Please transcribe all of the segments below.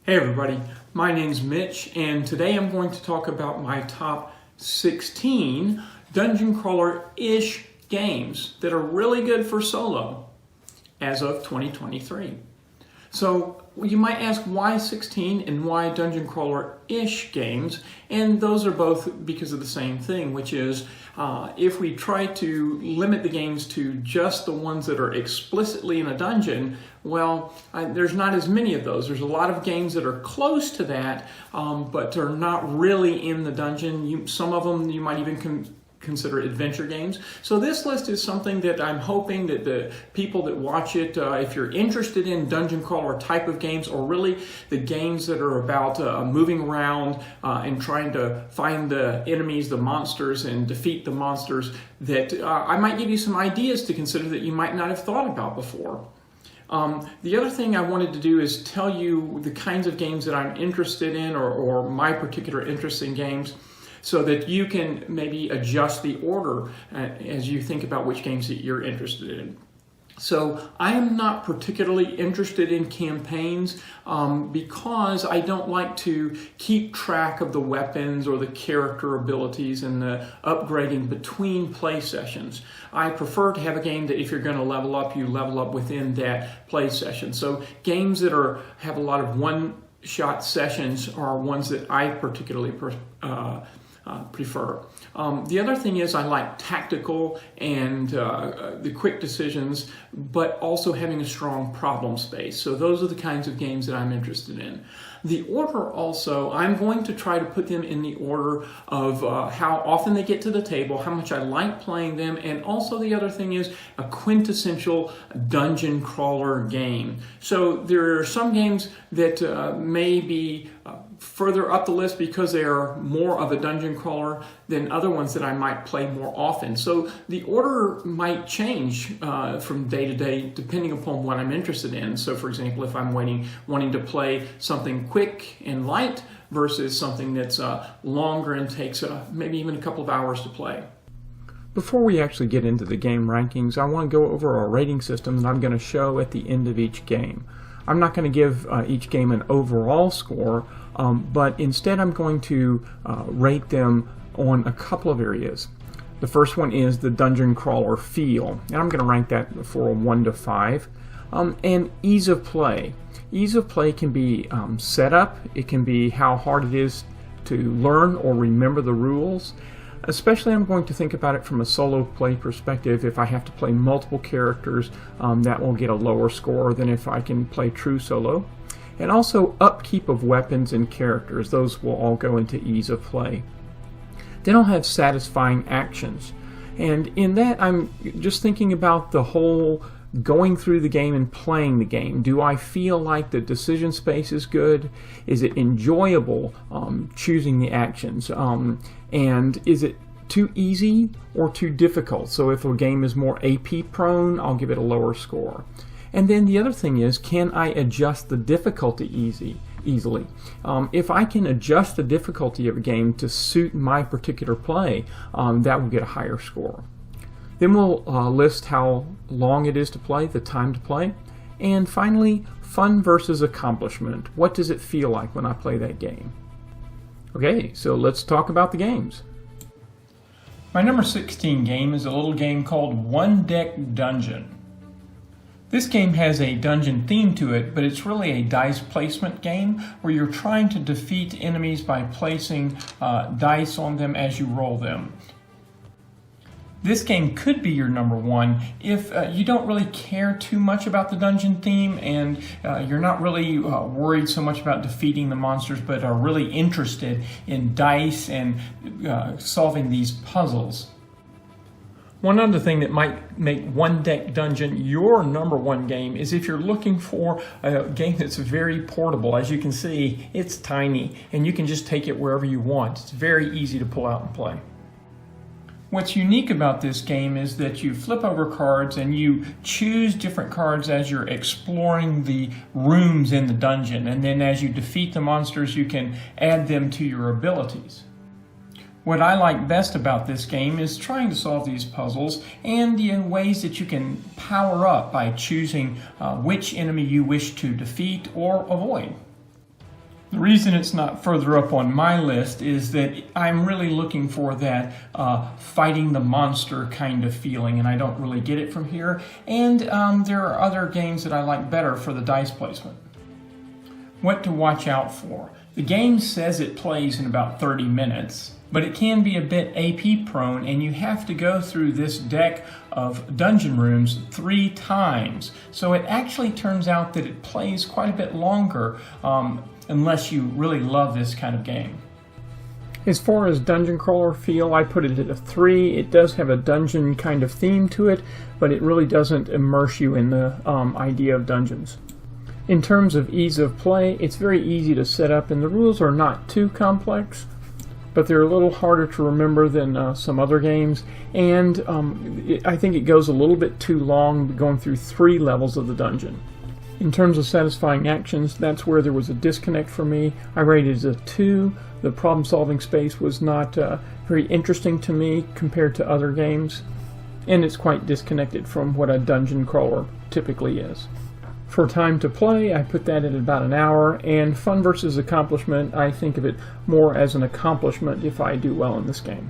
Hey everybody, my name's Mitch, and today I'm going to talk about my top 16 dungeon crawler-ish games that are really good for solo as of 2023. So you might ask why 16 and why dungeon crawler-ish games, and those are both because of the same thing, which is if we try to limit the games to just the ones that are explicitly in a dungeon, well, there's not as many of those. There's a lot of games that are close to that, but are not really in the dungeon. Some of them you might even consider adventure games. So this list is something that I'm hoping that the people that watch it, if you're interested in dungeon crawler type of games, or really the games that are about moving around and trying to find the enemies, the monsters, and defeat the monsters, that I might give you some ideas to consider that you might not have thought about before. The other thing I wanted to do is tell you the kinds of games that I'm interested in, or my particular interest in games, so that you can maybe adjust the order as you think about which games that you're interested in. So I am not particularly interested in campaigns because I don't like to keep track of the weapons or the character abilities and the upgrading between play sessions. I prefer to have a game that if you're going to level up, you level up within that play session. So games that have a lot of one-shot sessions are ones that I particularly prefer. The other thing is I like tactical and the quick decisions, but also having a strong problem space. So those are the kinds of games that I'm interested in. The order also, I'm going to try to put them in the order of how often they get to the table, how much I like playing them, and also the other thing is a quintessential dungeon crawler game. So there are some games that may be further up the list because they are more of a dungeon crawler than other ones that I might play more often. So the order might change from day to day depending upon what I'm interested in. So for example, if I'm wanting to play something quick and light versus something that's longer and takes maybe even a couple of hours to play. Before we actually get into the game rankings, I want to go over our rating system that I'm going to show at the end of each game. I'm not going to give each game an overall score, but instead I'm going to rate them on a couple of areas. The first one is the dungeon crawler feel, and I'm going to rank that for a 1 to 5. And ease of play. Ease of play can be setup, it can be how hard it is to learn or remember the rules. Especially I'm going to think about it from a solo play perspective. If I have to play multiple characters, that will get a lower score than if I can play true solo. And also upkeep of weapons and characters. Those will all go into ease of play. Then I'll have satisfying actions. And in that I'm just thinking about the whole going through the game and playing the game. Do I feel like the decision space is good? Is it enjoyable choosing the actions? And is it too easy or too difficult? So if a game is more AP prone, I'll give it a lower score. And then the other thing is, can I adjust the difficulty easily? If I can adjust the difficulty of a game to suit my particular play, that will get a higher score. Then we'll list how long it is to play, the time to play. And finally, fun versus accomplishment. What does it feel like when I play that game? Okay, so let's talk about the games. My number 16 game is a little game called One Deck Dungeon. This game has a dungeon theme to it, but it's really a dice placement game where you're trying to defeat enemies by placing dice on them as you roll them. This game could be your number one if you don't really care too much about the dungeon theme and you're not really worried so much about defeating the monsters, but are really interested in dice and solving these puzzles. One other thing that might make One Deck Dungeon your number one game is if you're looking for a game that's very portable. As you can see, it's tiny and you can just take it wherever you want. It's very easy to pull out and play. What's unique about this game is that you flip over cards and you choose different cards as you're exploring the rooms in the dungeon, and then as you defeat the monsters you can add them to your abilities. What I like best about this game is trying to solve these puzzles and the ways that you can power up by choosing which enemy you wish to defeat or avoid. The reason it's not further up on my list is that I'm really looking for that fighting the monster kind of feeling, and I don't really get it from here. And there are other games that I like better for the dice placement. What to watch out for. The game says it plays in about 30 minutes, but it can be a bit AP prone, and you have to go through this deck of dungeon rooms 3 times. So it actually turns out that it plays quite a bit longer unless you really love this kind of game. As far as dungeon crawler feel, I put it at a 3. It does have a dungeon kind of theme to it, but it really doesn't immerse you in the idea of dungeons. In terms of ease of play, it's very easy to set up, and the rules are not too complex, but they're a little harder to remember than some other games, and I think it goes a little bit too long going through 3 levels of the dungeon. In terms of satisfying actions, that's where there was a disconnect for me. I rated it as a 2. The problem-solving space was not very interesting to me compared to other games, and it's quite disconnected from what a dungeon crawler typically is. For time to play, I put that at about an hour, and fun versus accomplishment, I think of it more as an accomplishment if I do well in this game.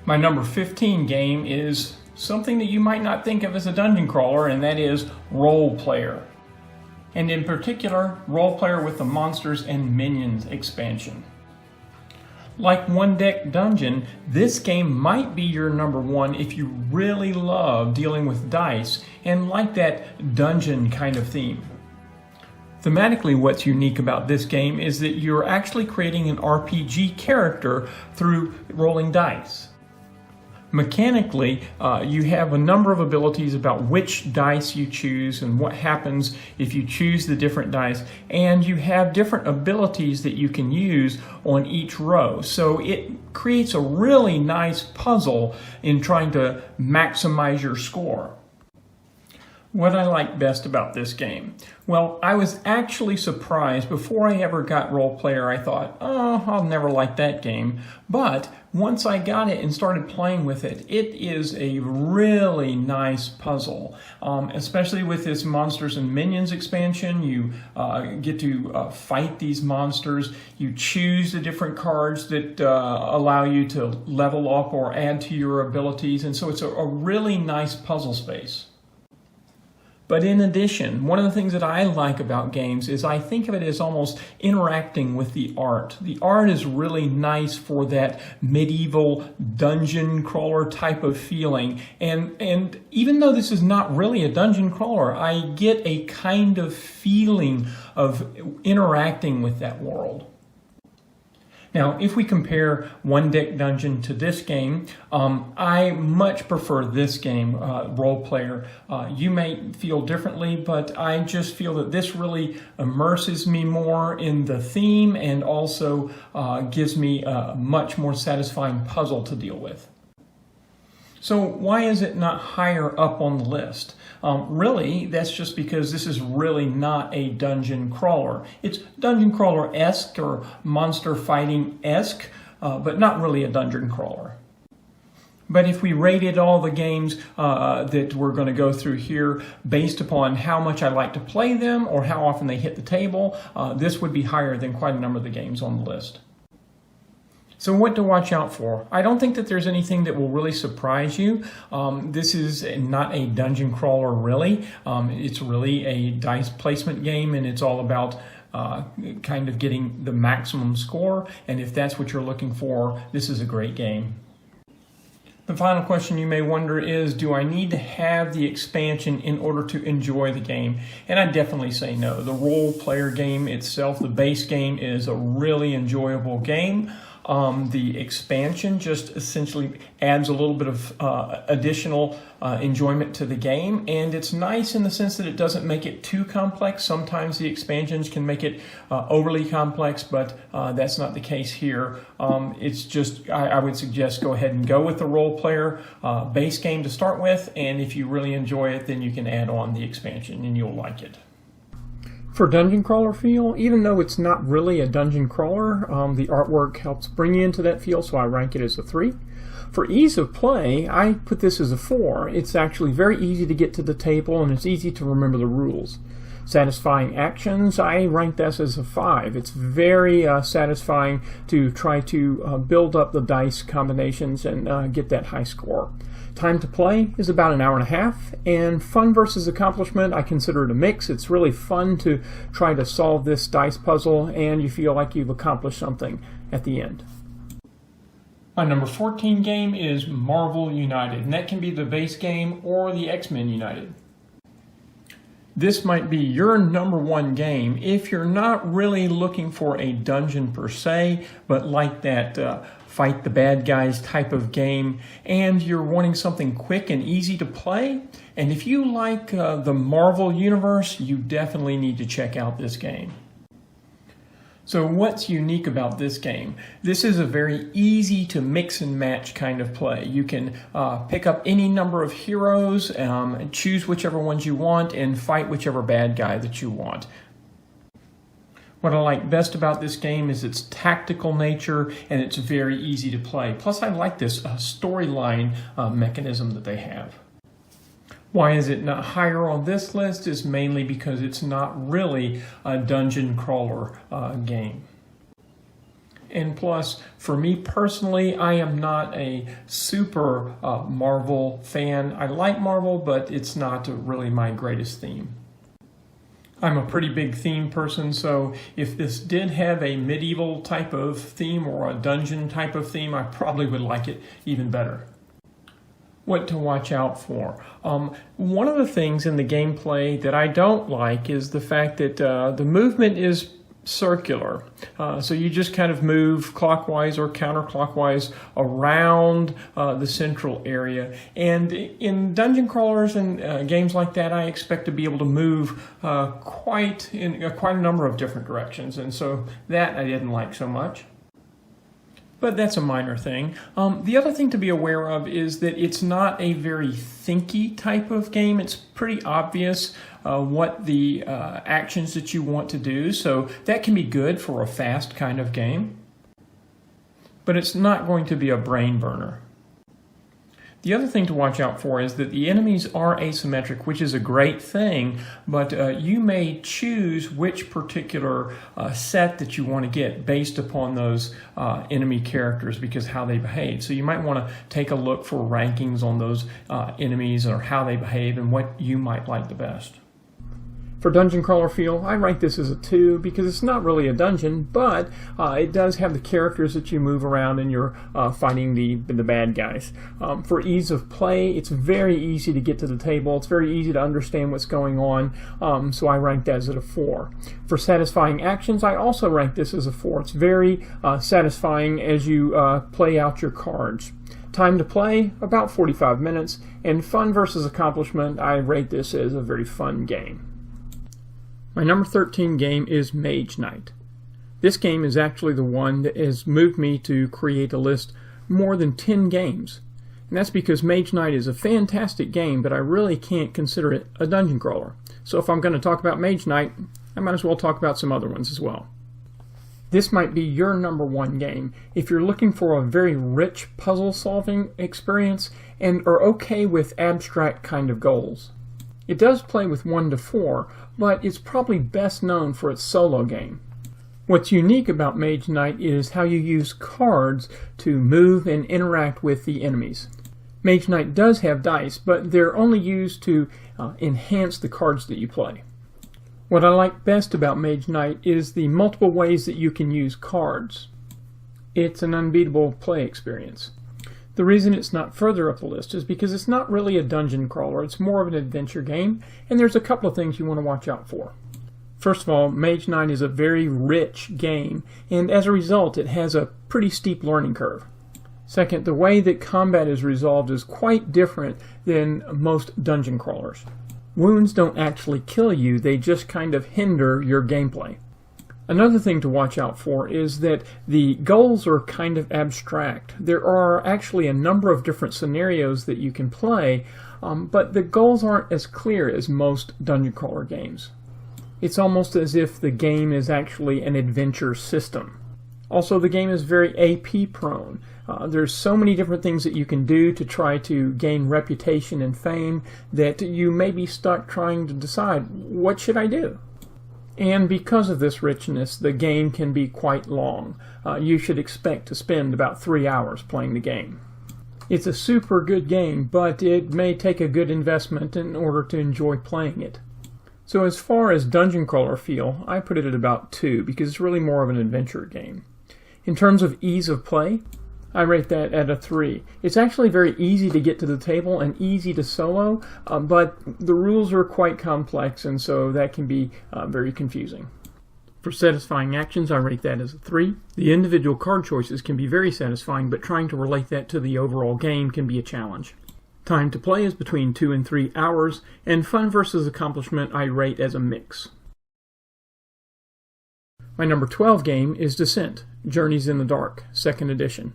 My number 15 game is something that you might not think of as a dungeon crawler, and that is Roll Player. And in particular, Roll Player with the Monsters and Minions expansion. Like One Deck Dungeon, this game might be your number 1 if you really love dealing with dice and like that dungeon kind of theme. Thematically, what's unique about this game is that you're actually creating an RPG character through rolling dice. Mechanically, you have a number of abilities about which dice you choose and what happens if you choose the different dice, and you have different abilities that you can use on each row. So it creates a really nice puzzle in trying to maximize your score. What I like best about this game? Well, I was actually surprised. Before I ever got Roll Player, I thought, oh, I'll never like that game. But once I got it and started playing with it, it is a really nice puzzle. Especially with this Monsters and Minions expansion, you get to fight these monsters. You choose the different cards that allow you to level up or add to your abilities. And so it's a really nice puzzle space. But in addition, one of the things that I like about games is I think of it as almost interacting with the art. The art is really nice for that medieval dungeon crawler type of feeling. And even though this is not really a dungeon crawler, I get a kind of feeling of interacting with that world. Now, if we compare One Deck Dungeon to this game, I much prefer this game, Roll Player. You may feel differently, but I just feel that this really immerses me more in the theme and also gives me a much more satisfying puzzle to deal with. So why is it not higher up on the list? Really, that's just because this is really not a dungeon crawler. It's dungeon crawler-esque or monster fighting-esque, but not really a dungeon crawler. But if we rated all the games that we're going to go through here based upon how much I like to play them or how often they hit the table, this would be higher than quite a number of the games on the list. So what to watch out for? I don't think that there's anything that will really surprise you. This is not a dungeon crawler really. It's really a dice placement game, and it's all about kind of getting the maximum score. And if that's what you're looking for, this is a great game. The final question you may wonder is, do I need to have the expansion in order to enjoy the game? And I definitely say no. The Roll Player game itself, the base game, is a really enjoyable game. The expansion just essentially adds a little bit of additional enjoyment to the game, and it's nice in the sense that it doesn't make it too complex. Sometimes the expansions can make it overly complex, but that's not the case here. It's just, I would suggest go ahead and go with the Roll Player base game to start with, and if you really enjoy it, then you can add on the expansion and you'll like it. For dungeon crawler feel, even though it's not really a dungeon crawler, the artwork helps bring you into that feel, so I rank it as a 3. For ease of play, I put this as a 4. It's actually very easy to get to the table, and it's easy to remember the rules. Satisfying actions, I rank this as a 5. It's very satisfying to try to build up the dice combinations and get that high score. Time to play is about an hour and a half, and fun versus accomplishment, I consider it a mix. It's really fun to try to solve this dice puzzle, and you feel like you've accomplished something at the end. My number 14 game is Marvel United, and that can be the base game or the X-Men United. This might be your number 1 game if you're not really looking for a dungeon per se, but like that fight the bad guys type of game, and you're wanting something quick and easy to play. And if you like the Marvel Universe, you definitely need to check out this game. So what's unique about this game? This is a very easy to mix and match kind of play. You can pick up any number of heroes, and choose whichever ones you want, and fight whichever bad guy that you want. What I like best about this game is its tactical nature, and it's very easy to play. Plus I like this storyline mechanism that they have. Why is it not higher on this list is mainly because it's not really a dungeon crawler game. And plus, for me personally, I am not a super Marvel fan. I like Marvel, but it's not really my greatest theme. I'm a pretty big theme person, so if this did have a medieval type of theme or a dungeon type of theme, I probably would like it even better. What to watch out for? One of the things in the gameplay that I don't like is the fact that the movement is circular. So you just kind of move clockwise or counterclockwise around the central area. And in dungeon crawlers and games like that, I expect to be able to move quite a number of different directions. And so that I didn't like so much. But that's a minor thing. The other thing to be aware of is that it's not a very thinky type of game. It's pretty obvious what the actions that you want to do, so that can be good for a fast kind of game. But it's not going to be a brain burner. The other thing to watch out for is that the enemies are asymmetric, which is a great thing, but you may choose which particular set that you want to get based upon those enemy characters because how they behave. So you might want to take a look for rankings on those enemies or how they behave and what you might like the best. For dungeon crawler feel, I rank this as a 2 because it's not really a dungeon, but it does have the characters that you move around and you're fighting the bad guys. For ease of play, it's very easy to get to the table. It's very easy to understand what's going on, so I rank that as a 4. For satisfying actions, I also rank this as a 4. It's very satisfying as you play out your cards. Time to play, about 45 minutes, and fun versus accomplishment, I rate this as a very fun game. My number 13 game is Mage Knight. This game is actually the one that has moved me to create a list more than 10 games. And that's because Mage Knight is a fantastic game, but I really can't consider it a dungeon crawler. So if I'm going to talk about Mage Knight, I might as well talk about some other ones as well. This might be your number 1 game if you're looking for a very rich puzzle solving experience and are okay with abstract kind of goals. It does play with 1 to 4, but it's probably best known for its solo game. What's unique about Mage Knight is how you use cards to move and interact with the enemies. Mage Knight does have dice, but they're only used to enhance the cards that you play. What I like best about Mage Knight is the multiple ways that you can use cards. It's an unbeatable play experience. The reason it's not further up the list is because it's not really a dungeon crawler, it's more of an adventure game, and there's a couple of things you want to watch out for. First of all, Mage Knight is a very rich game, and as a result it has a pretty steep learning curve. Second, the way that combat is resolved is quite different than most dungeon crawlers. Wounds don't actually kill you, they just kind of hinder your gameplay. Another thing to watch out for is that the goals are kind of abstract. There are actually a number of different scenarios that you can play, but the goals aren't as clear as most dungeon crawler games. It's almost as if the game is actually an adventure system. Also, the game is very AP prone. There's so many different things that you can do to try to gain reputation and fame that you may be stuck trying to decide, what should I do? And because of this richness, the game can be quite long. You should expect to spend about 3 hours playing the game. It's a super good game, but it may take a good investment in order to enjoy playing it. So as far as dungeon crawler feel, I put it at about 2 because it's really more of an adventure game. In terms of ease of play, I rate that at a 3. It's actually very easy to get to the table and easy to solo, but the rules are quite complex, and so that can be very confusing. For satisfying actions, I rate that as a 3. The individual card choices can be very satisfying, but trying to relate that to the overall game can be a challenge. Time to play is between 2 and 3 hours, and fun versus accomplishment I rate as a mix. My number 12 game is Descent: Journeys in the Dark, 2nd edition.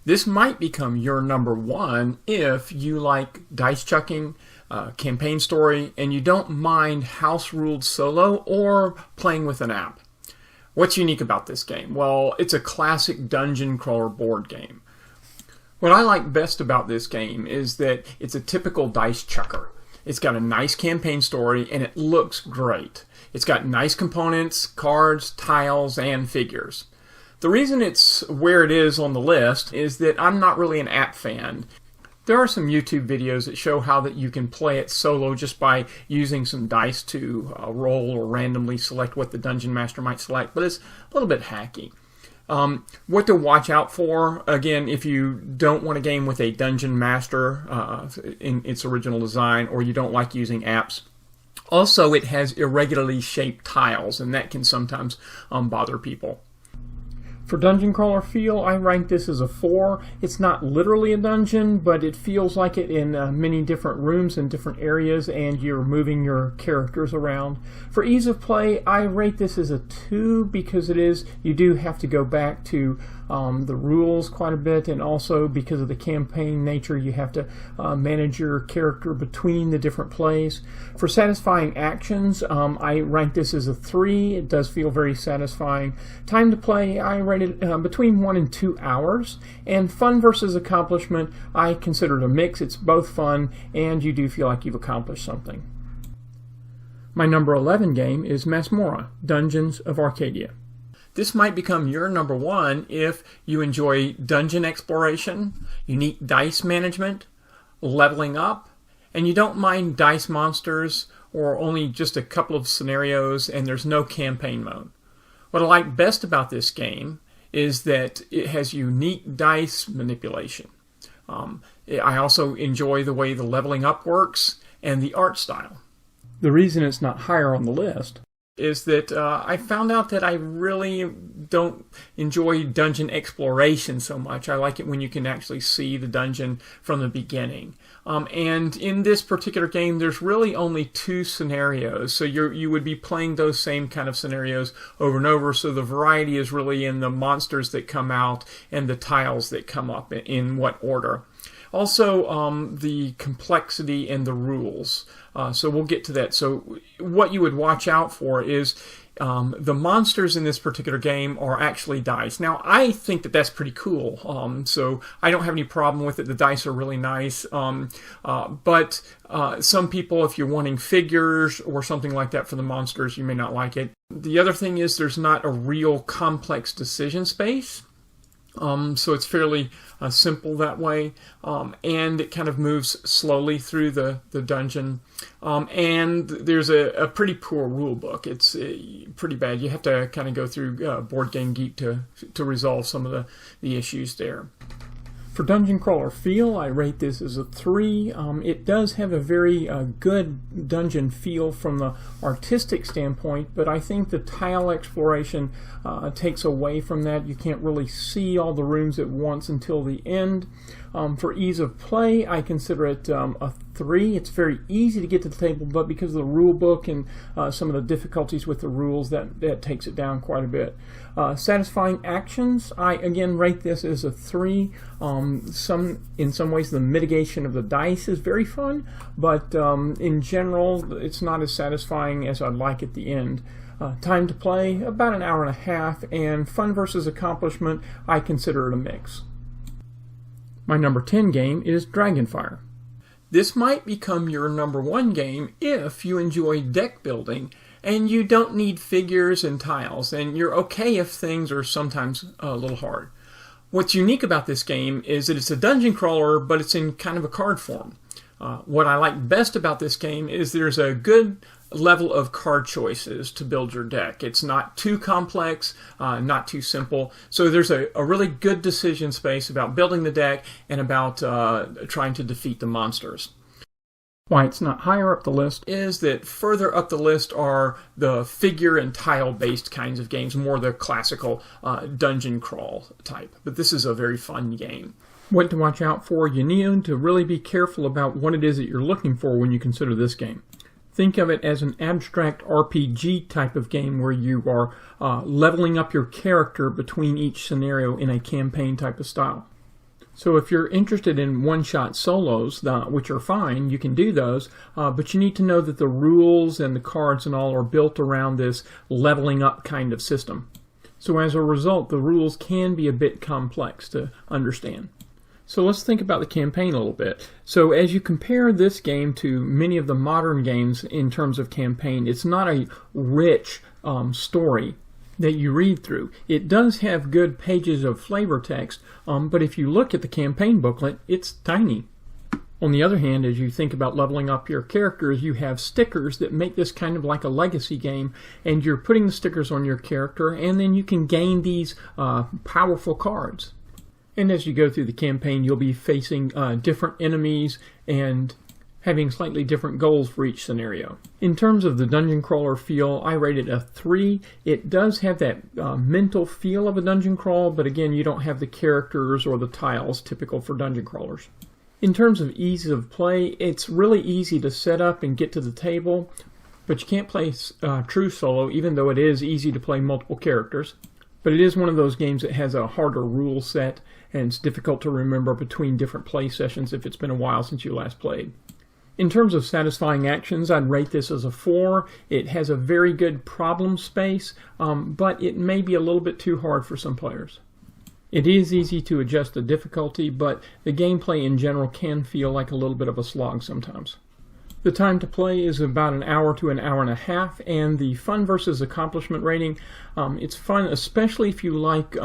This might become your number 1 if you like dice chucking, campaign story, and you don't mind house-ruled solo or playing with an app. What's unique about this game? Well, it's a classic dungeon crawler board game. What I like best about this game is that it's a typical dice chucker. It's got a nice campaign story, and it looks great. It's got nice components, cards, tiles, and figures. The reason it's where it is on the list is that I'm not really an app fan. There are some YouTube videos that show how that you can play it solo just by using some dice to roll or randomly select what the dungeon master might select, but it's a little bit hacky. What to watch out for, again, if you don't want a game with a dungeon master in its original design, or you don't like using apps. Also, it has irregularly shaped tiles, and that can sometimes bother people. For dungeon crawler feel, I rank this as a 4. It's not literally a dungeon, but it feels like it in many different rooms and different areas, and you're moving your characters around. For ease of play, I rate this as a 2 because you do have to go back to the rules quite a bit, and also because of the campaign nature, you have to manage your character between the different plays. For satisfying actions, I rank this as a 3. It does feel very satisfying. Time to play, I rate it between 1 and 2 hours. And fun versus accomplishment, I consider it a mix. It's both fun, and you do feel like you've accomplished something. My number 11 game is Masmorra: Dungeons of Arcadia. This might become your number 1 if you enjoy dungeon exploration, unique dice management, leveling up, and you don't mind dice monsters or only just a couple of scenarios and there's no campaign mode. What I like best about this game is that it has unique dice manipulation. I also enjoy the way the leveling up works and the art style. The reason it's not higher on the list is that I found out that I really don't enjoy dungeon exploration so much. I like it when you can actually see the dungeon from the beginning. And in this particular game, there's really only 2 scenarios. So you would be playing those same kind of scenarios over and over. So the variety is really in the monsters that come out and the tiles that come up in what order. Also, the complexity and the rules. So we'll get to that. So what you would watch out for is the monsters in this particular game are actually dice. Now, I think that that's pretty cool. So I don't have any problem with it. The dice are really nice. But some people, if you're wanting figures or something like that for the monsters, you may not like it. The other thing is there's not a real complex decision space. So it's fairly simple that way, and it kind of moves slowly through the dungeon, and there's a pretty poor rule book. It's pretty bad. You have to kind of go through Board Game Geek to resolve some of the issues there. For dungeon crawler feel, I rate this as a 3. It does have a very good dungeon feel from the artistic standpoint, but I think the tile exploration takes away from that. You can't really see all the rooms at once until the end. For ease of play, I consider it a 3. It's very easy to get to the table, but because of the rule book and some of the difficulties with the rules, that takes it down quite a bit. Satisfying actions, I again rate this as a 3. In some ways the mitigation of the dice is very fun, but in general it's not as satisfying as I'd like at the end. Time to play, about an hour and a half, and fun versus accomplishment, I consider it a mix. My number 10 game is Dragonfire. This might become your number 1 game if you enjoy deck building and you don't need figures and tiles, and you're okay if things are sometimes a little hard. What's unique about this game is that it's a dungeon crawler, but it's in kind of a card form. What I like best about this game is there's a good level of card choices to build your deck. It's not too complex, not too simple. So there's a really good decision space about building the deck and about trying to defeat the monsters. Why it's not higher up the list is that further up the list are the figure and tile based kinds of games, more the classical dungeon crawl type. But this is a very fun game. What to watch out for: you need to really be careful about what it is that you're looking for when you consider this game. Think of it as an abstract RPG type of game where you are leveling up your character between each scenario in a campaign type of style. So if you're interested in one-shot solos, which are fine, you can do those, but you need to know that the rules and the cards and all are built around this leveling up kind of system. So as a result, the rules can be a bit complex to understand. So let's think about the campaign a little bit. So as you compare this game to many of the modern games in terms of campaign, it's not a rich story that you read through. It does have good pages of flavor text, but if you look at the campaign booklet, it's tiny. On the other hand, as you think about leveling up your characters, you have stickers that make this kind of like a legacy game, and you're putting the stickers on your character, and then you can gain these powerful cards. And as you go through the campaign, you'll be facing different enemies and having slightly different goals for each scenario. In terms of the dungeon crawler feel, I rate it a 3. It does have that mental feel of a dungeon crawl, but again, you don't have the characters or the tiles typical for dungeon crawlers. In terms of ease of play, it's really easy to set up and get to the table, but you can't play true solo, even though it is easy to play multiple characters. But it is one of those games that has a harder rule set, and it's difficult to remember between different play sessions if it's been a while since you last played. In terms of satisfying actions, I'd rate this as a 4. It has a very good problem space, but it may be a little bit too hard for some players. It is easy to adjust the difficulty, but the gameplay in general can feel like a little bit of a slog sometimes. The time to play is about an hour to an hour and a half, and the fun versus accomplishment rating, it's fun, especially if you like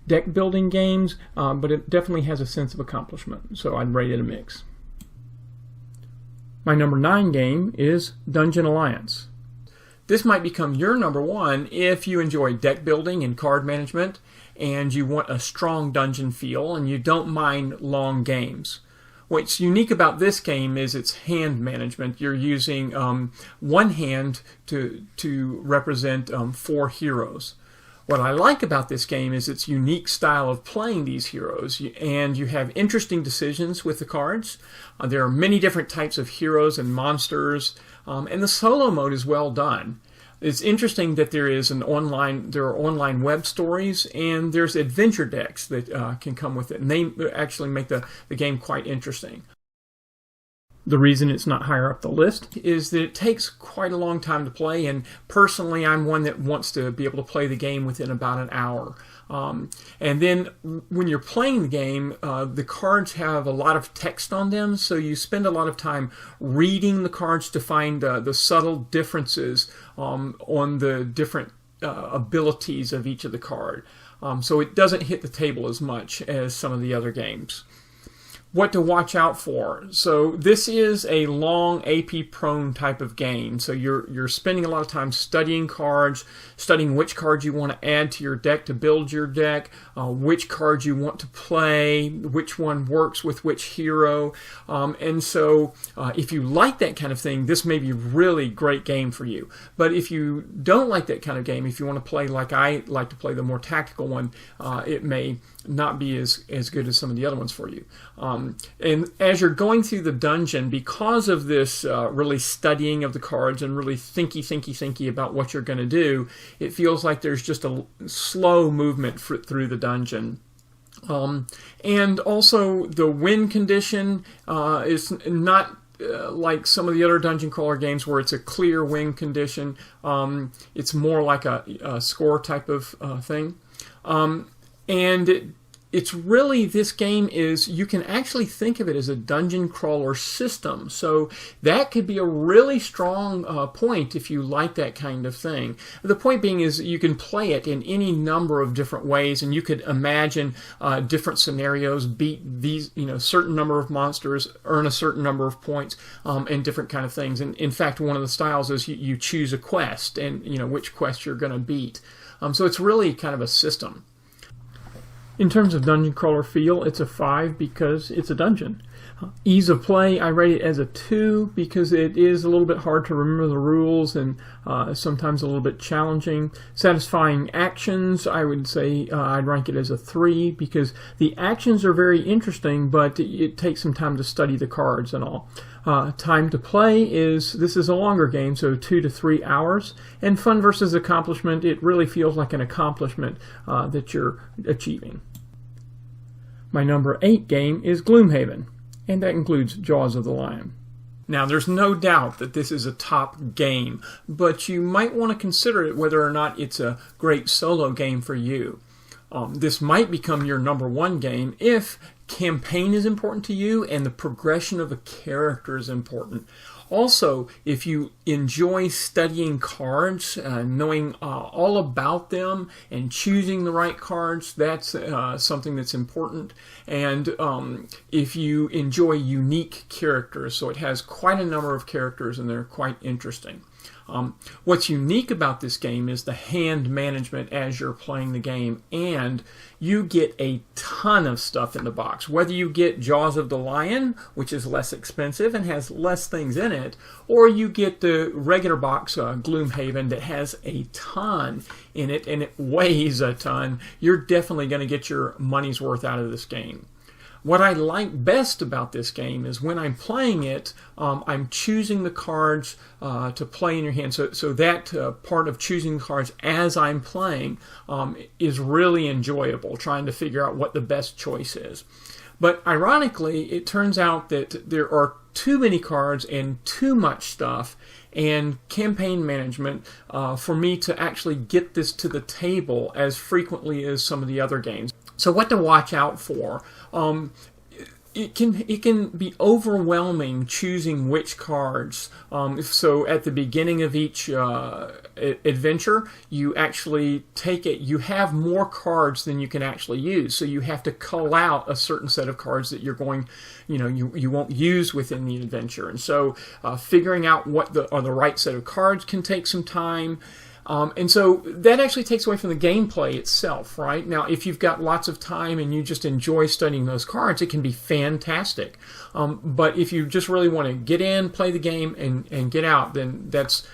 deck building games, but it definitely has a sense of accomplishment, so I'd rate it a mix. My number 9 game is Dungeon Alliance. This might become your number 1 if you enjoy deck building and card management, and you want a strong dungeon feel, and you don't mind long games. What's unique about this game is its hand management. You're using one hand to represent 4 heroes. What I like about this game is its unique style of playing these heroes, and you have interesting decisions with the cards. There are many different types of heroes and monsters, and the solo mode is well done. It's interesting that there are online web stories, and there's adventure decks that can come with it, and they actually make the game quite interesting. The reason it's not higher up the list is that it takes quite a long time to play, and personally I'm one that wants to be able to play the game within about an hour. And then when you're playing the game, the cards have a lot of text on them, so you spend a lot of time reading the cards to find the subtle differences on the different abilities of each of the card. So it doesn't hit the table as much as some of the other games. What to watch out for. So this is a long AP prone type of game. So you're spending a lot of time studying cards, studying which cards you want to add to your deck to build your deck, which cards you want to play, which one works with which hero. And so if you like that kind of thing, this may be a really great game for you. But if you don't like that kind of game, if you want to play like I like to play, the more tactical one, it may not be as good as some of the other ones for you. And as you're going through the dungeon, because of this really studying of the cards and really thinky about what you're going to do, it feels like there's just a slow movement through the dungeon. And also the win condition is not like some of the other dungeon crawler games where it's a clear win condition. It's more like a score type of thing. And it's really, this game is, you can actually think of it as a dungeon crawler system. So that could be a really strong point if you like that kind of thing. The point being is you can play it in any number of different ways, and you could imagine different scenarios, beat these, certain number of monsters, earn a certain number of points, and different kind of things. And in fact, one of the styles is you choose a quest and which quest you're going to beat. So it's really kind of a system. In terms of dungeon crawler feel, it's a 5 because it's a dungeon. Ease of play, I rate it as a 2 because it is a little bit hard to remember the rules and sometimes a little bit challenging. Satisfying actions, I would say I'd rank it as a 3 because the actions are very interesting, but it takes some time to study the cards and all. Time to play this is a longer game, so 2 to 3 hours. And fun versus accomplishment, it really feels like an accomplishment that you're achieving. My number 8 game is Gloomhaven, and that includes Jaws of the Lion. Now, there's no doubt that this is a top game, but you might want to consider it whether or not it's a great solo game for you. This might become your number 1 game if campaign is important to you and the progression of a character is important. Also, if you enjoy studying cards, knowing all about them and choosing the right cards, that's something that's important. And if you enjoy unique characters, so it has quite a number of characters and they're quite interesting. What's unique about this game is the hand management as you're playing the game, and you get a ton of stuff in the box. Whether you get Jaws of the Lion, which is less expensive and has less things in it, or you get the regular box Gloomhaven that has a ton in it and it weighs a ton, you're definitely going to get your money's worth out of this game. What I like best about this game is when I'm playing it, I'm choosing the cards to play in your hand. So that part of choosing the cards as I'm playing is really enjoyable, trying to figure out what the best choice is. But ironically, it turns out that there are too many cards and too much stuff and campaign management for me to actually get this to the table as frequently as some of the other games. So what to watch out for? It can be overwhelming choosing which cards. So at the beginning of each adventure, you actually you have more cards than you can actually use. So you have to cull out a certain set of cards that you're going, you won't use within the adventure. And so figuring out what are the right set of cards can take some time. And so that actually takes away from the gameplay itself, right? Now, if you've got lots of time and you just enjoy studying those cards, it can be fantastic. But if you just really want to get in, play the game, and get out, then that's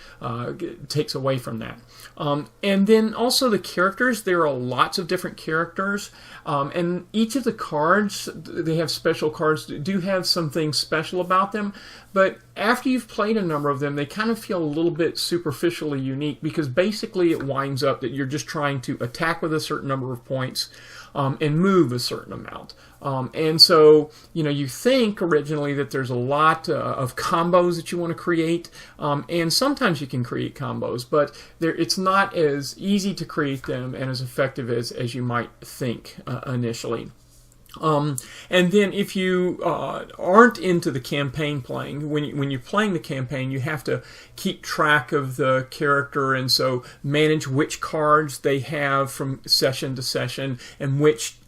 takes away from that. And then also the characters. There are lots of different characters. And each of the cards, they have special cards, do have something special about them. But after you've played a number of them, they kind of feel a little bit superficially unique because basically it winds up that you're just trying to attack with a certain number of points and move a certain amount. And so, you think originally that there's a lot of combos that you want to create, and sometimes you can create combos, but it's not as easy to create them and as effective as you might think initially. And then if you aren't into the campaign playing, when you're playing the campaign, you have to keep track of the character and so manage which cards they have from session to session and which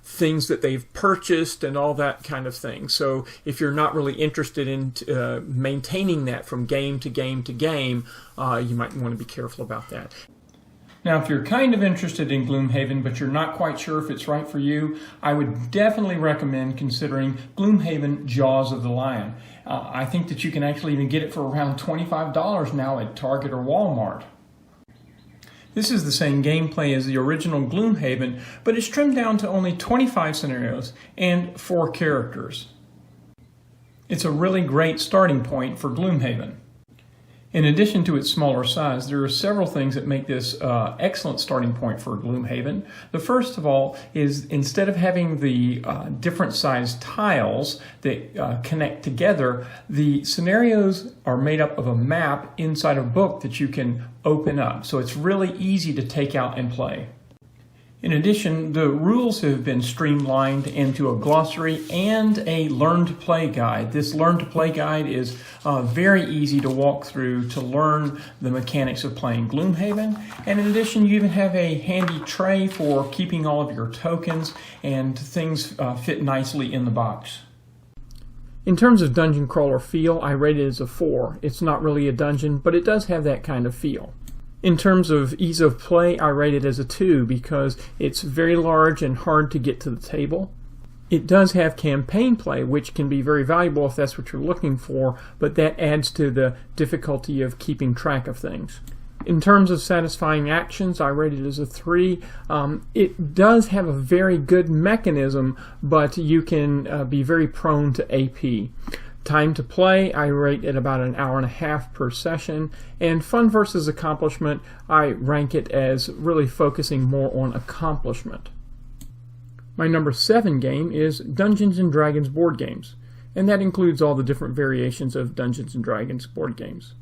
things that they've purchased and all that kind of thing. So if you're not really interested in maintaining that from game to game to game, you might want to be careful about that. Now, if you're kind of interested in Gloomhaven, but you're not quite sure if it's right for you, I would definitely recommend considering Gloomhaven Jaws of the Lion. I think that you can actually even get it for around $25 now at Target or Walmart. This is the same gameplay as the original Gloomhaven, but it's trimmed down to only 25 scenarios and 4 characters. It's a really great starting point for Gloomhaven. In addition to its smaller size, there are several things that make this excellent starting point for Gloomhaven. The first of all is, instead of having the different sized tiles that connect together, the scenarios are made up of a map inside a book that you can open up. So it's really easy to take out and play. In addition, the rules have been streamlined into a glossary and a learn-to-play guide. This learn-to-play guide is very easy to walk through to learn the mechanics of playing Gloomhaven. And in addition, you even have a handy tray for keeping all of your tokens, and things fit nicely in the box. In terms of dungeon crawler feel, I rate it as a 4. It's not really a dungeon, but it does have that kind of feel. In terms of ease of play, I rate it as a 2 because it's very large and hard to get to the table. It does have campaign play, which can be very valuable if that's what you're looking for, but that adds to the difficulty of keeping track of things. In terms of satisfying actions, I rate it as a 3. It does have a very good mechanism, but you can be very prone to AP. Time to play, I rate at about an hour and a half per session. And fun versus accomplishment, I rank it as really focusing more on accomplishment. My number 7 game is Dungeons & Dragons board games. And that includes all the different variations of Dungeons & Dragons board games.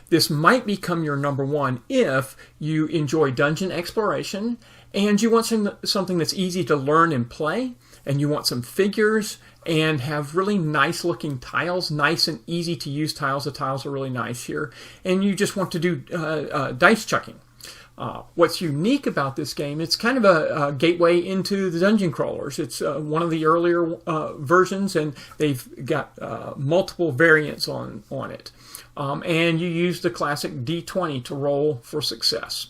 This might become your number 1 if you enjoy dungeon exploration and you want something that's easy to learn and play, and you want some figures and have really nice looking tiles, nice and easy to use tiles. The tiles are really nice here. And you just want to do dice chucking. What's unique about this game, it's kind of a gateway into the dungeon crawlers. It's one of the earlier versions, and they've got multiple variants on it. And you use the classic D20 to roll for success.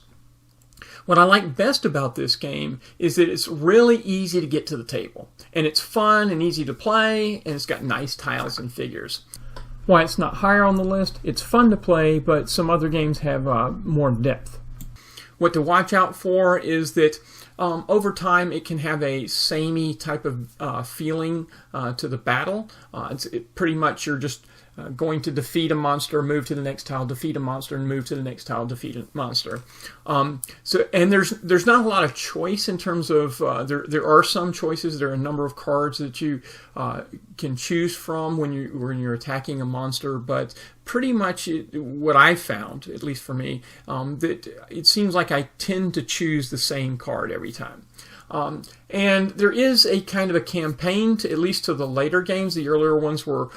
What I like best about this game is that it's really easy to get to the table, and it's fun and easy to play, and it's got nice tiles and figures. Why it's not higher on the list, it's fun to play, but some other games have more depth. What to watch out for is that over time it can have a samey type of feeling to the battle. Pretty much you're just going to defeat a monster, move to the next tile, defeat a monster, and move to the next tile, defeat a monster. And there's not a lot of choice in terms of there are some choices. There are a number of cards that you can choose from when you're attacking a monster, but pretty much what I found, at least for me, that it seems like I tend to choose the same card every time. And there is a kind of a campaign, at least to the later games. The earlier ones were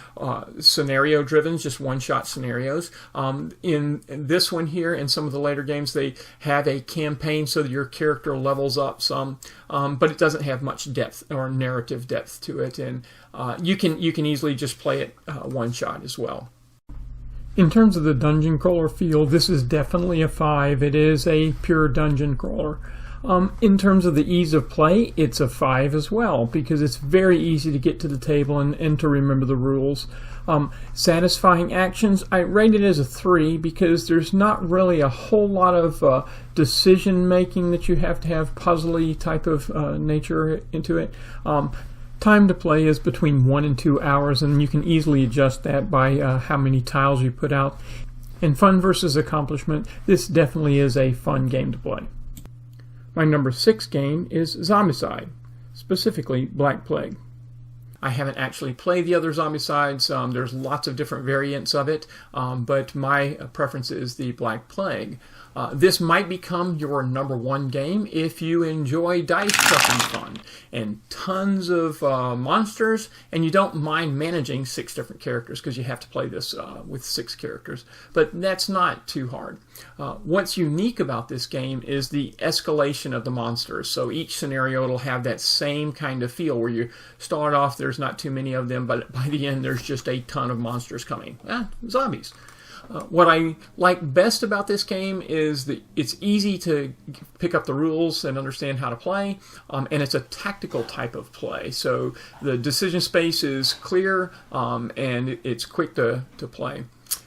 scenario driven, just one-shot scenarios. In this one here, and some of the later games, they have a campaign so that your character levels up some, but it doesn't have much depth or narrative depth to it, and you can easily just play it one-shot as well. In terms of the dungeon crawler feel, this is definitely a 5. It is a pure dungeon crawler. In terms of the ease of play, it's a 5 as well, because it's very easy to get to the table and to remember the rules. Satisfying actions, I rate it as a 3 because there's not really a whole lot of decision making that you have to have puzzly type of nature into it. Time to play is between 1 and 2 hours, and you can easily adjust that by how many tiles you put out. And fun versus accomplishment, this definitely is a fun game to play. My number 6 game is Zombicide, specifically Black Plague. I haven't actually played the other Zombicides. There's lots of different variants of it, but my preference is the Black Plague. This might become your number 1 game if you enjoy dice chucking fun and tons of monsters, and you don't mind managing 6 different characters, because you have to play this with 6 characters. But that's not too hard. What's unique about this game is the escalation of the monsters. So each scenario will have that same kind of feel where you start off, there's not too many of them, but by the end there's just a ton of monsters coming. Zombies. What I like best about this game is that it's easy to pick up the rules and understand how to play, and it's a tactical type of play. So the decision space is clear, and it's quick to play.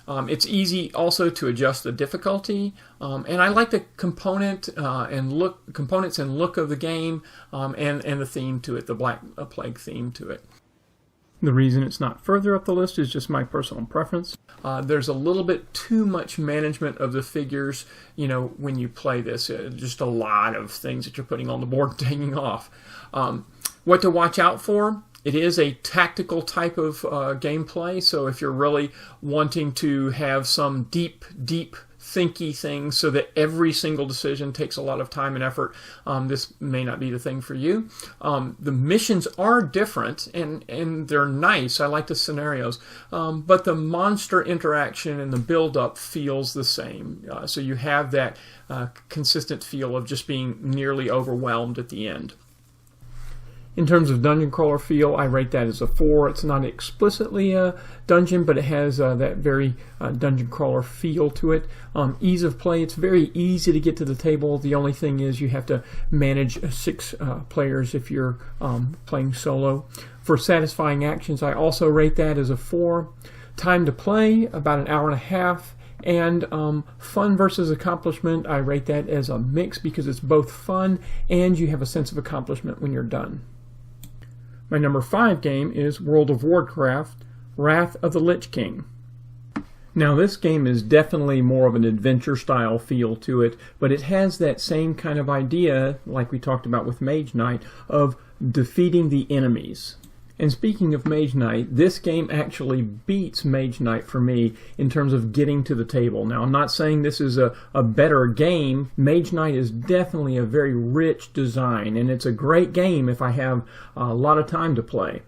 It's easy also to adjust the difficulty, and I like the components and look of the game, and the theme to it, the Black Plague theme to it. The reason it's not further up the list is just my personal preference. There's a little bit too much management of the figures, when you play this. Just a lot of things that you're putting on the board and taking off. What to watch out for? It is a tactical type of gameplay, so if you're really wanting to have some deep thinky things so that every single decision takes a lot of time and effort, this may not be the thing for you. The missions are different, and they're nice. I like the scenarios, but the monster interaction and the build-up feels the same. So you have that consistent feel of just being nearly overwhelmed at the end. In terms of dungeon crawler feel, I rate that as a 4. It's not explicitly a dungeon, but it has that very dungeon crawler feel to it. Ease of play, it's very easy to get to the table. The only thing is you have to manage 6 players if you're playing solo. For satisfying actions, I also rate that as a 4. Time to play, about an hour and a half. And fun versus accomplishment, I rate that as a mix because it's both fun and you have a sense of accomplishment when you're done. My number 5 game is World of Warcraft, Wrath of the Lich King. Now this game is definitely more of an adventure style feel to it, but it has that same kind of idea, like we talked about with Mage Knight, of defeating the enemies. And speaking of Mage Knight, this game actually beats Mage Knight for me in terms of getting to the table. Now, I'm not saying this is a better game. Mage Knight is definitely a very rich design, and it's a great game if I have a lot of time to play.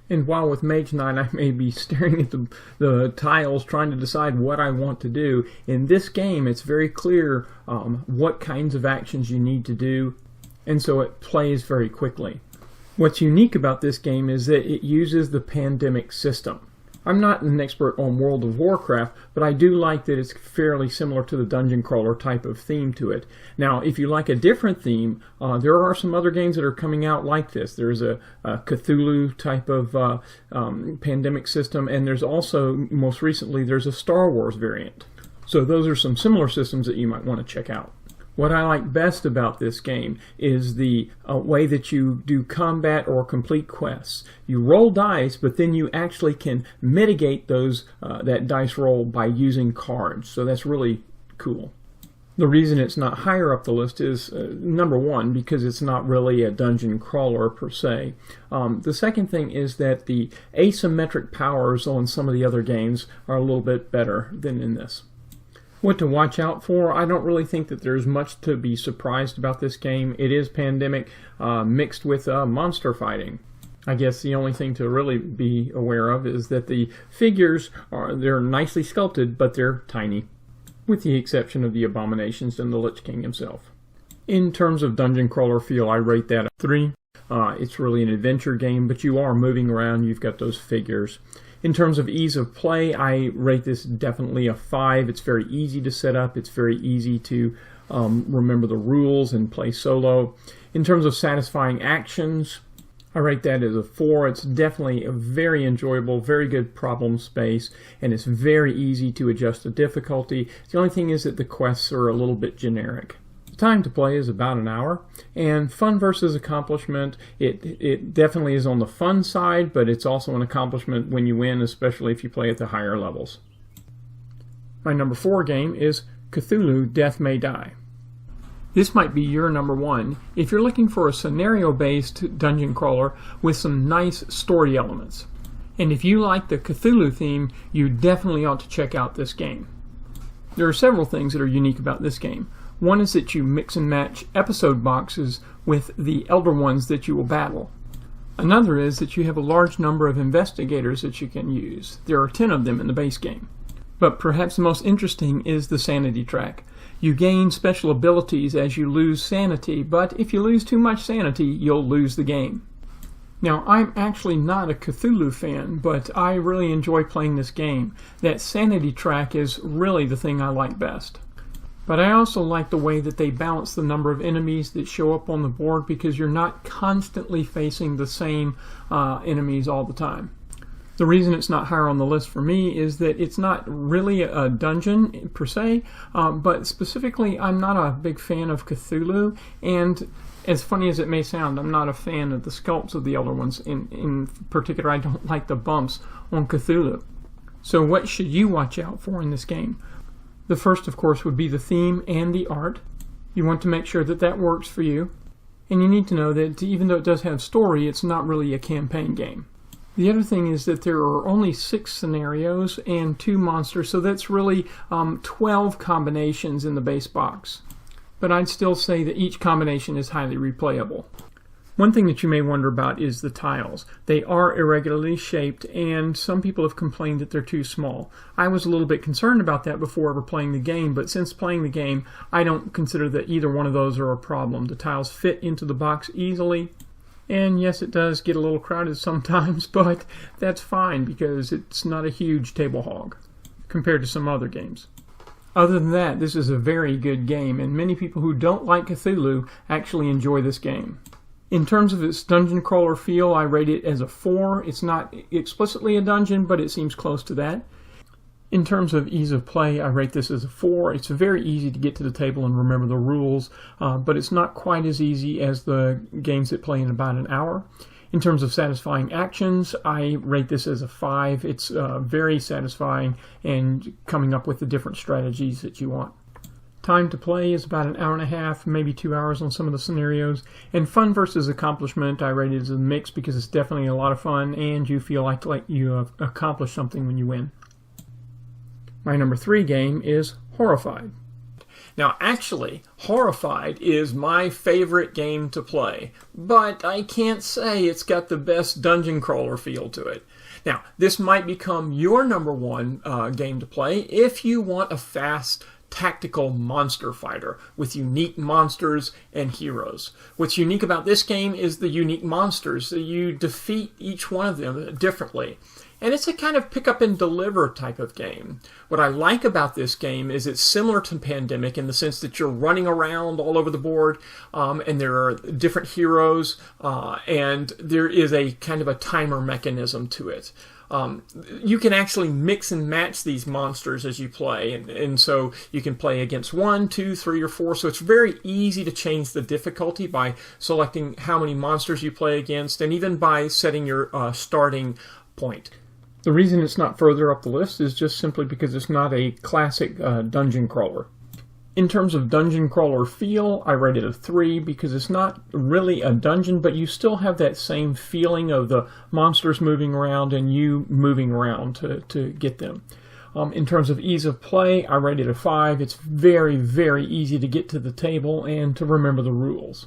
And while with Mage Knight I may be staring at the tiles trying to decide what I want to do, in this game it's very clear what kinds of actions you need to do, and so it plays very quickly. What's unique about this game is that it uses the pandemic system. I'm not an expert on World of Warcraft, but I do like that it's fairly similar to the dungeon crawler type of theme to it. Now, if you like a different theme, there are some other games that are coming out like this. There's a Cthulhu type of pandemic system, and there's also, most recently, there's a Star Wars variant. So those are some similar systems that you might want to check out. What I like best about this game is the way that you do combat or complete quests. You roll dice, but then you actually can mitigate those that dice roll by using cards. So that's really cool. The reason it's not higher up the list is, number one, because it's not really a dungeon crawler per se. The second thing is that the asymmetric powers on some of the other games are a little bit better than in this. What to watch out for? I don't really think that there's much to be surprised about this game. It is pandemic mixed with monster fighting. I guess the only thing to really be aware of is that the figures they're nicely sculpted, but they're tiny, with the exception of the abominations and the Lich King himself. In terms of dungeon crawler feel, I rate that a 3. It's really an adventure game, but you are moving around. You've got those figures. In terms of ease of play, I rate this definitely a 5. It's very easy to set up. It's very easy to remember the rules and play solo. In terms of satisfying actions, I rate that as a 4. It's definitely a very enjoyable, very good problem space, and it's very easy to adjust the difficulty. The only thing is that the quests are a little bit generic. Time to play is about an hour, and fun versus accomplishment, it definitely is on the fun side, but it's also an accomplishment when you win, especially if you play at the higher levels. My number 4 game is Cthulhu Death May Die. This might be your number 1 if you're looking for a scenario-based dungeon crawler with some nice story elements. And if you like the Cthulhu theme, you definitely ought to check out this game. There are several things that are unique about this game. One is that you mix and match episode boxes with the elder ones that you will battle. Another is that you have a large number of investigators that you can use. There are 10 of them in the base game. But perhaps the most interesting is the sanity track. You gain special abilities as you lose sanity, but if you lose too much sanity, you'll lose the game. Now, I'm actually not a Cthulhu fan, but I really enjoy playing this game. That sanity track is really the thing I like best. But I also like the way that they balance the number of enemies that show up on the board because you're not constantly facing the same enemies all the time. The reason it's not higher on the list for me is that it's not really a dungeon per se, but specifically I'm not a big fan of Cthulhu, and as funny as it may sound, I'm not a fan of the sculpts of the Elder Ones. In particular, I don't like the bumps on Cthulhu. So what should you watch out for in this game? The first, of course, would be the theme and the art. You want to make sure that that works for you. And you need to know that even though it does have story, it's not really a campaign game. The other thing is that there are only 6 scenarios and 2 monsters, so that's really 12 combinations in the base box. But I'd still say that each combination is highly replayable. One thing that you may wonder about is the tiles. They are irregularly shaped, and some people have complained that they're too small. I was a little bit concerned about that before ever playing the game, but since playing the game, I don't consider that either one of those are a problem. The tiles fit into the box easily, and yes, it does get a little crowded sometimes, but that's fine because it's not a huge table hog compared to some other games. Other than that, this is a very good game, and many people who don't like Cthulhu actually enjoy this game. In terms of its dungeon crawler feel, I rate it as a 4. It's not explicitly a dungeon, but it seems close to that. In terms of ease of play, I rate this as a 4. It's very easy to get to the table and remember the rules, but it's not quite as easy as the games that play in about an hour. In terms of satisfying actions, I rate this as a 5. It's very satisfying and coming up with the different strategies that you want. Time to play is about an hour and a half, maybe 2 hours on some of the scenarios. And fun versus accomplishment, I rate it as a mix because it's definitely a lot of fun and you feel like you have accomplished something when you win. My number 3 game is Horrified. Now actually, Horrified is my favorite game to play, but I can't say it's got the best dungeon crawler feel to it. Now, this might become your number 1 game to play if you want a fast, tactical monster fighter with unique monsters and heroes. What's unique about this game is the unique monsters. So you defeat each one of them differently. And it's a kind of pick up and deliver type of game. What I like about this game is it's similar to Pandemic in the sense that you're running around all over the board, and there are different heroes, and there is a kind of a timer mechanism to it. You can actually mix and match these monsters as you play, and so you can play against 1, 2, 3, or 4, so it's very easy to change the difficulty by selecting how many monsters you play against, and even by setting your starting point. The reason it's not further up the list is just simply because it's not a classic dungeon crawler. In terms of dungeon crawler feel, I rate it a 3 because it's not really a dungeon, but you still have that same feeling of the monsters moving around and you moving around to get them. In terms of ease of play, I rate it a 5. It's very, very easy to get to the table and to remember the rules.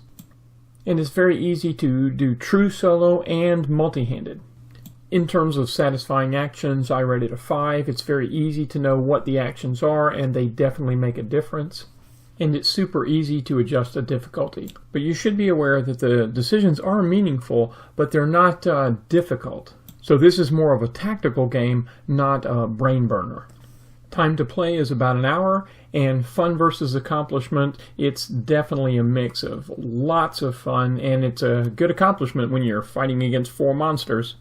And it's very easy to do true solo and multi-handed. In terms of satisfying actions, I rate it a 5. It's very easy to know what the actions are, and they definitely make a difference. And it's super easy to adjust the difficulty. But you should be aware that the decisions are meaningful, but they're not difficult. So this is more of a tactical game, not a brain burner. Time to play is about an hour, and fun versus accomplishment, it's definitely a mix of lots of fun, and it's a good accomplishment when you're fighting against 4 monsters.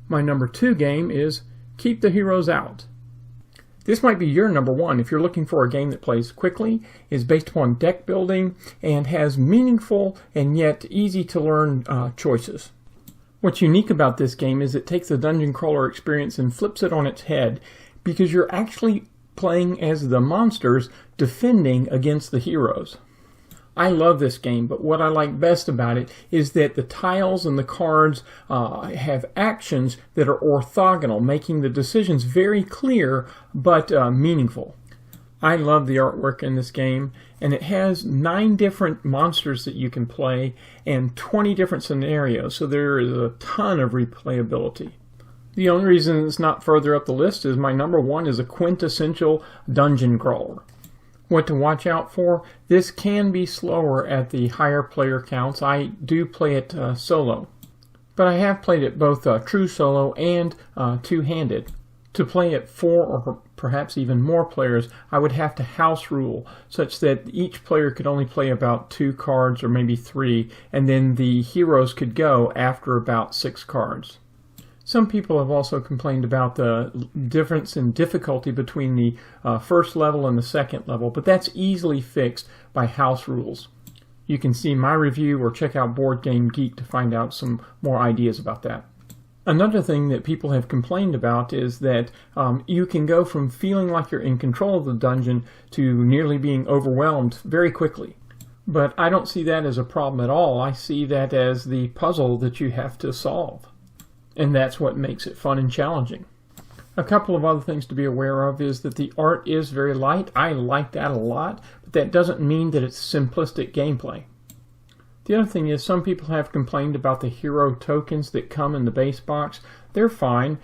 My number 2 game is Keep the Heroes Out. This might be your number 1 if you're looking for a game that plays quickly, is based upon deck building, and has meaningful and yet easy to learn choices. What's unique about this game is it takes the dungeon crawler experience and flips it on its head because you're actually playing as the monsters defending against the heroes. I love this game, but what I like best about it is that the tiles and the cards have actions that are orthogonal, making the decisions very clear but meaningful. I love the artwork in this game, and it has 9 different monsters that you can play and 20 different scenarios, so there is a ton of replayability. The only reason it's not further up the list is my number 1 is a quintessential dungeon crawler. What to watch out for? This can be slower at the higher player counts. I do play it solo, but I have played it both true solo and two-handed. To play it 4 or perhaps even more players, I would have to house rule such that each player could only play about 2 cards or maybe 3, and then the heroes could go after about 6 cards. Some people have also complained about the difference in difficulty between the first level and the second level, but that's easily fixed by house rules. You can see my review or check out Board Game Geek to find out some more ideas about that. Another thing that people have complained about is that you can go from feeling like you're in control of the dungeon to nearly being overwhelmed very quickly. But I don't see that as a problem at all. I see that as the puzzle that you have to solve. And that's what makes it fun and challenging. A couple of other things to be aware of is that the art is very light. I like that a lot, but that doesn't mean that it's simplistic gameplay. The other thing is some people have complained about the hero tokens that come in the base box. They're fine,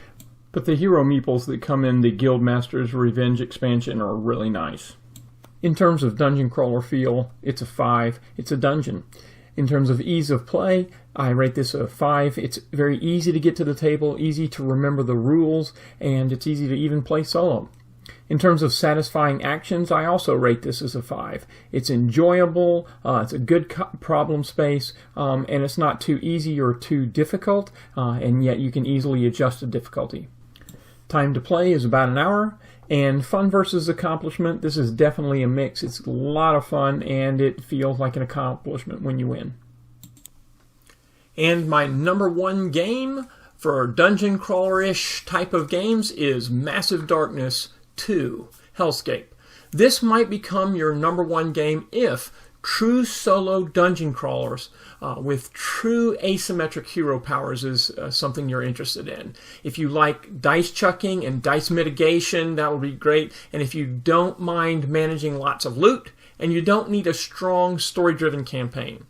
but the hero meeples that come in the Guildmaster's Revenge expansion are really nice. In terms of dungeon crawler feel, it's a 5. It's a dungeon. In terms of ease of play, I rate this a 5. It's very easy to get to the table, easy to remember the rules, and it's easy to even play solo. In terms of satisfying actions, I also rate this as a 5. It's enjoyable, it's a good problem space, and it's not too easy or too difficult, and yet you can easily adjust the difficulty. Time to play is about an hour, and fun versus accomplishment, this is definitely a mix. It's a lot of fun, and it feels like an accomplishment when you win. And my number one game for dungeon crawler-ish type of games is Massive Darkness 2, Hellscape. This might become your number one game if true solo dungeon crawlers with true asymmetric hero powers is something you're interested in. If you like dice chucking and dice mitigation, that would be great. And if you don't mind managing lots of loot, and you don't need a strong story-driven campaign.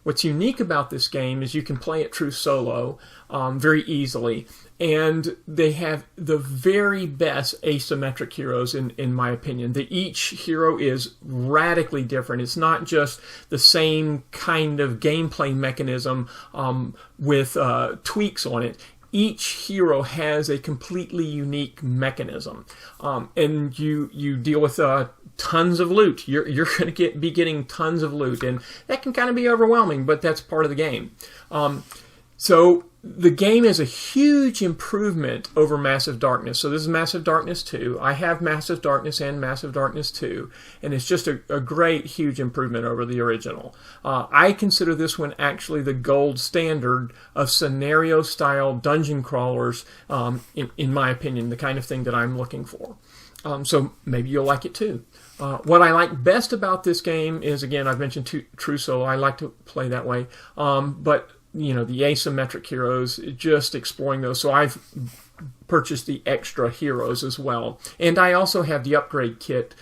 What's unique about this game is you can play it true solo very easily, and they have the very best asymmetric heroes in my opinion. Each hero is radically different. It's not just the same kind of gameplay mechanism with tweaks on it. Each hero has a completely unique mechanism, and you deal with tons of loot. You're going to be getting tons of loot, and that can kind of be overwhelming, but that's part of the game. So the game is a huge improvement over Massive Darkness. So this is Massive Darkness 2. I have Massive Darkness and Massive Darkness 2, and it's just a great, huge improvement over the original. I consider this one actually the gold standard of scenario-style dungeon crawlers, in my opinion, the kind of thing that I'm looking for. So maybe you'll like it too. What I like best about this game is, again, I've mentioned true solo. I like to play that way. But the asymmetric heroes, just exploring those. So I've purchased the extra heroes as well. And I also have the upgrade kit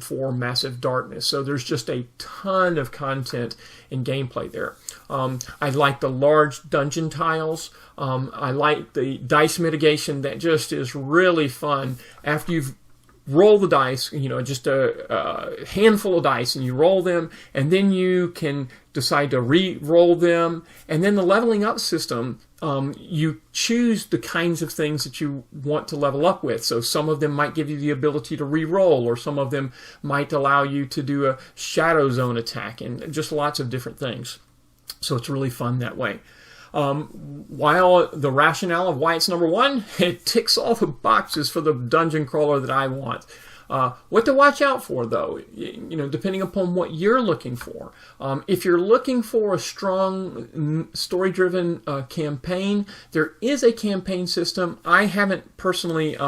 for Massive Darkness. So there's just a ton of content and gameplay there. I like the large dungeon tiles. I like the dice mitigation. That just is really fun. After you've roll the dice, just a handful of dice, and you roll them, and then you can decide to re-roll them. And then the leveling up system, you choose the kinds of things that you want to level up with. So some of them might give you the ability to re-roll, or some of them might allow you to do a shadow zone attack, and just lots of different things. So it's really fun that way. While the rationale of why it's number one, it ticks all the boxes for the dungeon crawler that I want. What to watch out for, though, depending upon what you're looking for. If you're looking for a strong story-driven campaign, there is a campaign system. I haven't personally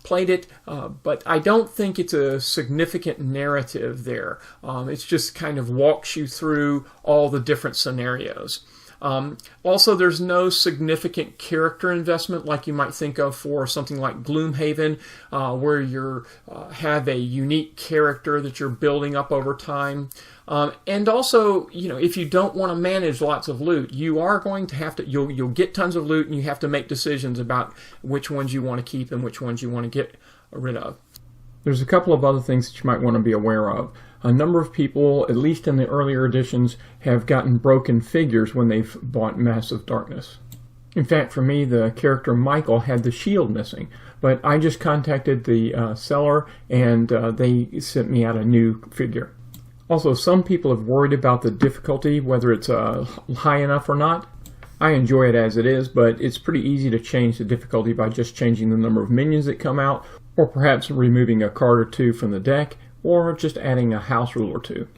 played it, but I don't think it's a significant narrative there. It just kind of walks you through all the different scenarios. Also, there's no significant character investment like you might think of for something like Gloomhaven, where you have a unique character that you're building up over time. And also, if you don't want to manage lots of loot, you are going to have to, you'll get tons of loot, and you have to make decisions about which ones you want to keep and which ones you want to get rid of. There's a couple of other things that you might want to be aware of. A number of people, at least in the earlier editions, have gotten broken figures when they've bought Massive Darkness. In fact, for me, the character Michael had the shield missing, but I just contacted the seller, and they sent me out a new figure. Also, some people have worried about the difficulty, whether it's high enough or not. I enjoy it as it is, but it's pretty easy to change the difficulty by just changing the number of minions that come out, or perhaps removing a card or two from the deck, or just adding a house rule or two.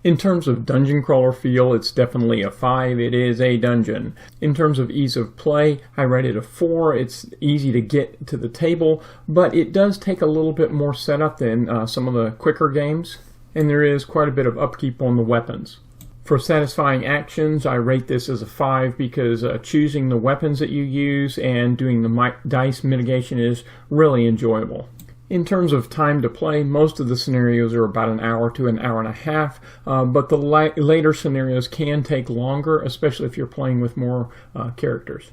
In terms of dungeon crawler feel, it's definitely a 5. It is a dungeon. In terms of ease of play, I rate it a 4. It's easy to get to the table, but it does take a little bit more setup than some of the quicker games, and there is quite a bit of upkeep on the weapons. For satisfying actions, I rate this as a 5 because choosing the weapons that you use and doing the dice mitigation is really enjoyable. In terms of time to play, most of the scenarios are about an hour to an hour and a half, but the later scenarios can take longer, especially if you're playing with more characters.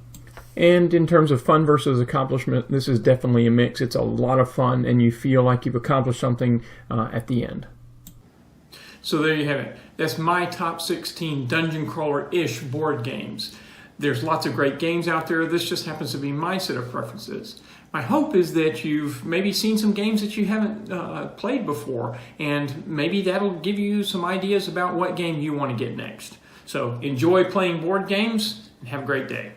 And in terms of fun versus accomplishment, this is definitely a mix. It's a lot of fun, and you feel like you've accomplished something at the end. So there you have it. That's my top 16 dungeon crawler-ish board games. There's lots of great games out there. This just happens to be my set of preferences. My hope is that you've maybe seen some games that you haven't played before, and maybe that'll give you some ideas about what game you want to get next. So enjoy playing board games, and have a great day.